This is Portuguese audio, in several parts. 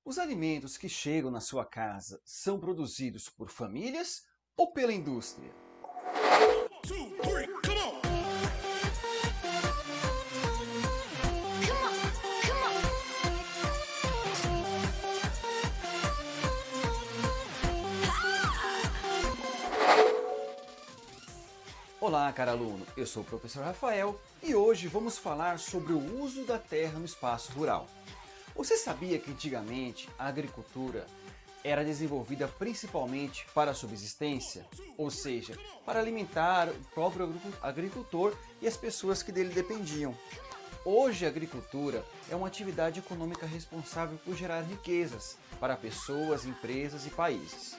Os alimentos que chegam na sua casa são produzidos por famílias ou pela indústria? Olá, caro aluno, eu sou o professor Rafael e hoje vamos falar sobre o uso da terra no espaço rural. Você sabia que antigamente a agricultura era desenvolvida principalmente para a subsistência, ou seja, para alimentar o próprio agricultor e as pessoas que dele dependiam? Hoje a agricultura é uma atividade econômica responsável por gerar riquezas para pessoas, empresas e países.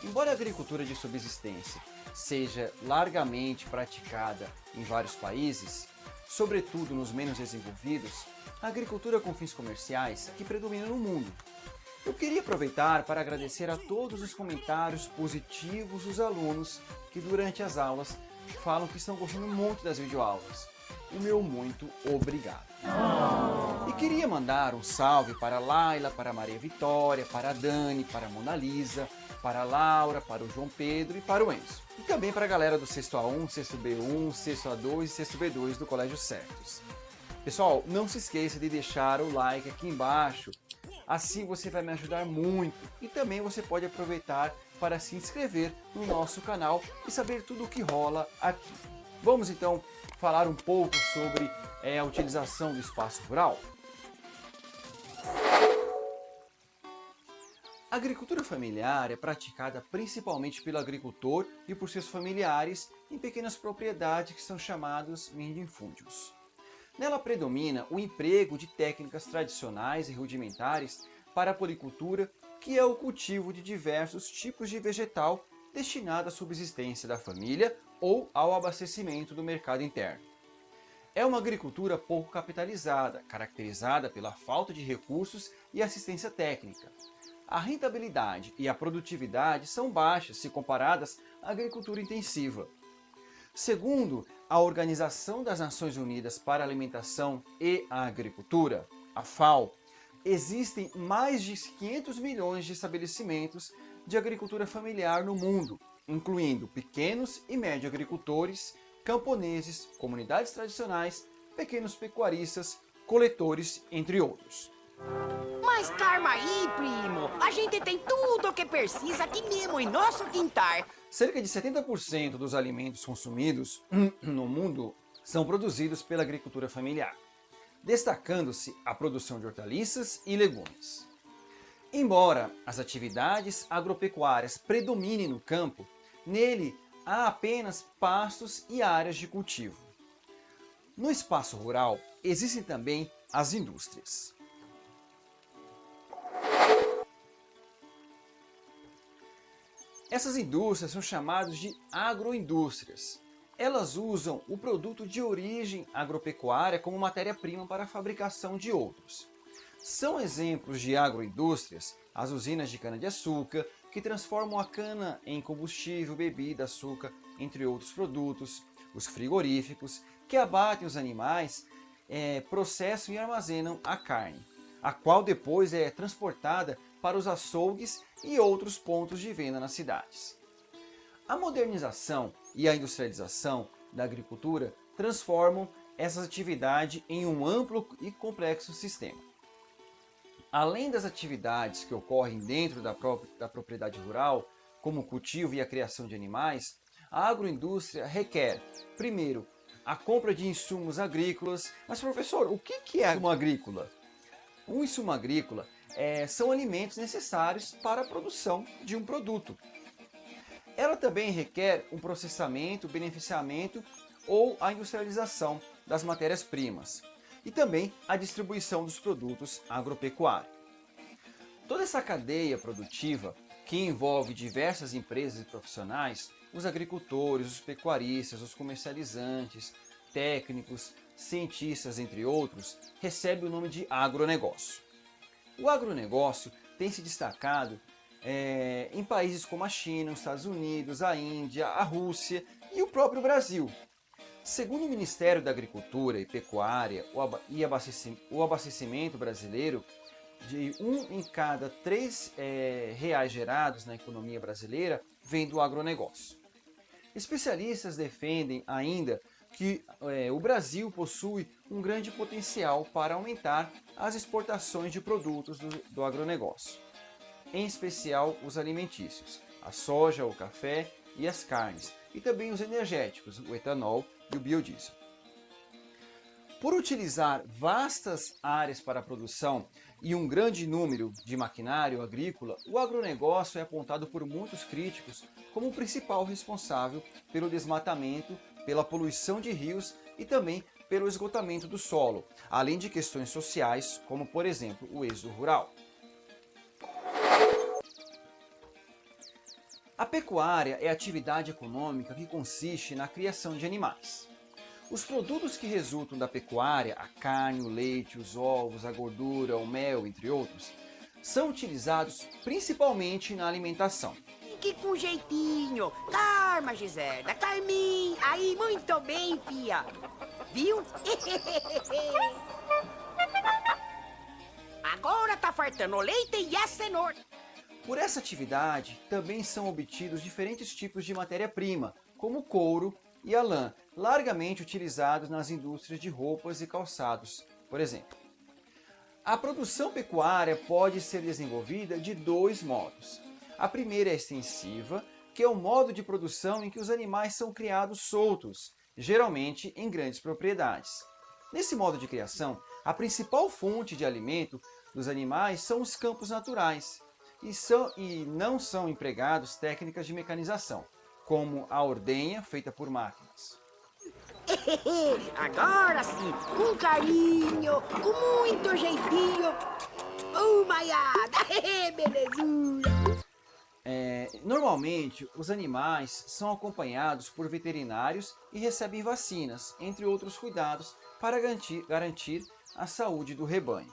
Embora a agricultura de subsistência seja largamente praticada em vários países, sobretudo nos menos desenvolvidos, a agricultura com fins comerciais que predomina no mundo. Eu queria aproveitar para agradecer a todos os comentários positivos dos alunos que durante as aulas falam que estão gostando muito das videoaulas. O meu muito obrigado. E queria mandar um salve para a Laila, para a Maria Vitória, para a Dani, para a Mona Lisa, para a Laura, para o João Pedro e para o Enzo. E também para a galera do sexto A1, sexto B1, sexto A2 e sexto B2 do Colégio Certos. Pessoal, não se esqueça de deixar o like aqui embaixo, assim você vai me ajudar muito. E também você pode aproveitar para se inscrever no nosso canal e saber tudo o que rola aqui. Vamos então falar um pouco sobre a utilização do espaço rural? A agricultura familiar é praticada principalmente pelo agricultor e por seus familiares em pequenas propriedades que são chamados mindifúndios. Nela predomina o emprego de técnicas tradicionais e rudimentares para a policultura, que é o cultivo de diversos tipos de vegetal destinado à subsistência da família ou ao abastecimento do mercado interno. É uma agricultura pouco capitalizada, caracterizada pela falta de recursos e assistência técnica. A rentabilidade e a produtividade são baixas se comparadas à agricultura intensiva. Segundo a Organização das Nações Unidas para a Alimentação e a Agricultura, a FAO, existem mais de 500 milhões de estabelecimentos de agricultura familiar no mundo, incluindo pequenos e médios agricultores, camponeses, comunidades tradicionais, pequenos pecuaristas, coletores, entre outros. Mas calma aí, primo. A gente tem tudo o que precisa aqui mesmo em nosso quintal. Cerca de 70% dos alimentos consumidos no mundo são produzidos pela agricultura familiar, destacando-se a produção de hortaliças e legumes. Embora as atividades agropecuárias predominem no campo, nele há apenas pastos e áreas de cultivo. No espaço rural existem também as indústrias. Essas indústrias são chamadas de agroindústrias. Elas usam o produto de origem agropecuária como matéria-prima para a fabricação de outros. São exemplos de agroindústrias as usinas de cana-de-açúcar, que transformam a cana em combustível, bebida, açúcar, entre outros produtos, os frigoríficos, que abatem os animais, processam e armazenam a carne, a qual depois é transportada para os açougues e outros pontos de venda nas cidades. A modernização e a industrialização da agricultura transformam essa atividade em um amplo e complexo sistema. Além das atividades que ocorrem dentro da propriedade rural, como o cultivo e a criação de animais, a agroindústria requer, primeiro, a compra de insumos agrícolas. Mas professor, o que é insumo agrícola? Um insumo agrícola são alimentos necessários para a produção de um produto. Ela também requer um processamento, beneficiamento ou a industrialização das matérias-primas e também a distribuição dos produtos agropecuários. Toda essa cadeia produtiva, que envolve diversas empresas e profissionais, os agricultores, os pecuaristas, os comercializantes, técnicos, cientistas, entre outros, recebe o nome de agronegócio. O agronegócio tem se destacado em países como a China, os Estados Unidos, a Índia, a Rússia e o próprio Brasil. Segundo o Ministério da Agricultura e Pecuária, o abastecimento brasileiro de 1 em cada 3 reais gerados na economia brasileira vem do agronegócio. Especialistas defendem ainda que o Brasil possui um grande potencial para aumentar as exportações de produtos do agronegócio, em especial os alimentícios, a soja, o café e as carnes, e também os energéticos, o etanol e o biodiesel. Por utilizar vastas áreas para a produção e um grande número de maquinário agrícola, o agronegócio é apontado por muitos críticos como o principal responsável pelo desmatamento, pela poluição de rios e também pelo esgotamento do solo, além de questões sociais, como por exemplo o êxodo rural. A pecuária é a atividade econômica que consiste na criação de animais. Os produtos que resultam da pecuária, a carne, o leite, os ovos, a gordura, o mel, entre outros, são utilizados principalmente na alimentação. Que com jeitinho. Carma, Giselda, Carminha. Aí, muito bem, fia. Viu? Agora tá fartando o leite e a cenoura. Por essa atividade, também são obtidos diferentes tipos de matéria-prima, como o couro e a lã, largamente utilizados nas indústrias de roupas e calçados, por exemplo. A produção pecuária pode ser desenvolvida de 2 modos. A primeira é extensiva, que é o modo de produção em que os animais são criados soltos, geralmente em grandes propriedades. Nesse modo de criação, a principal fonte de alimento dos animais são os campos naturais, e não são empregados técnicas de mecanização, como a ordenha feita por máquinas. Agora sim, com carinho, com muito jeitinho. Maiada, belezura. Normalmente, os animais são acompanhados por veterinários e recebem vacinas, entre outros cuidados, para garantir a saúde do rebanho.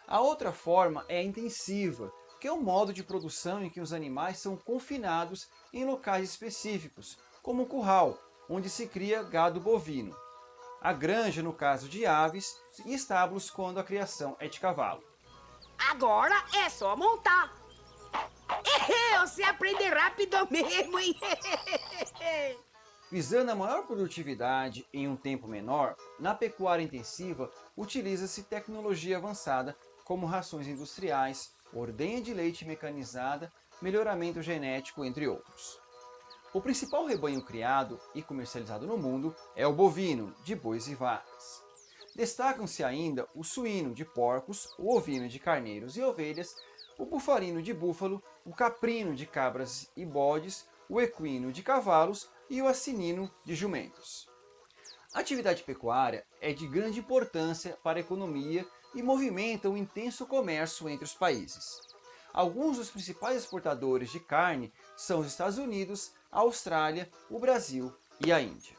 A outra forma é a intensiva, que é um modo de produção em que os animais são confinados em locais específicos, como o curral, onde se cria gado bovino, a granja no caso de aves e estábulos quando a criação é de cavalo. Agora é só montar. Você aprende rápido mesmo, hein? Visando a maior produtividade em um tempo menor, na pecuária intensiva utiliza-se tecnologia avançada como rações industriais, ordenha de leite mecanizada, melhoramento genético, entre outros. O principal rebanho criado e comercializado no mundo é o bovino, de bois e vacas. Destacam-se ainda o suíno, de porcos, o ovino, de carneiros e ovelhas, o bufalino, de búfalo, o caprino, de cabras e bodes, o equino, de cavalos e o asinino, de jumentos. A atividade pecuária é de grande importância para a economia e movimenta um intenso comércio entre os países. Alguns dos principais exportadores de carne são os Estados Unidos, a Austrália, o Brasil e a Índia.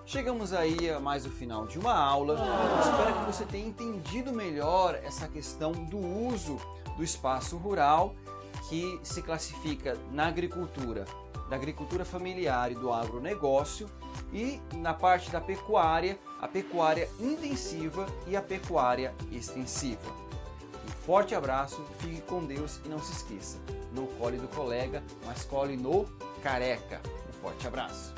Chegamos aí a mais o final de uma aula. Espero que você tenha entendido melhor essa questão do uso do espaço rural, que se classifica na agricultura, da agricultura familiar e do agronegócio, e na parte da pecuária, a pecuária intensiva e a pecuária extensiva. Um forte abraço, fique com Deus e não se esqueça, não cole do colega, mas cole no careca. Um forte abraço.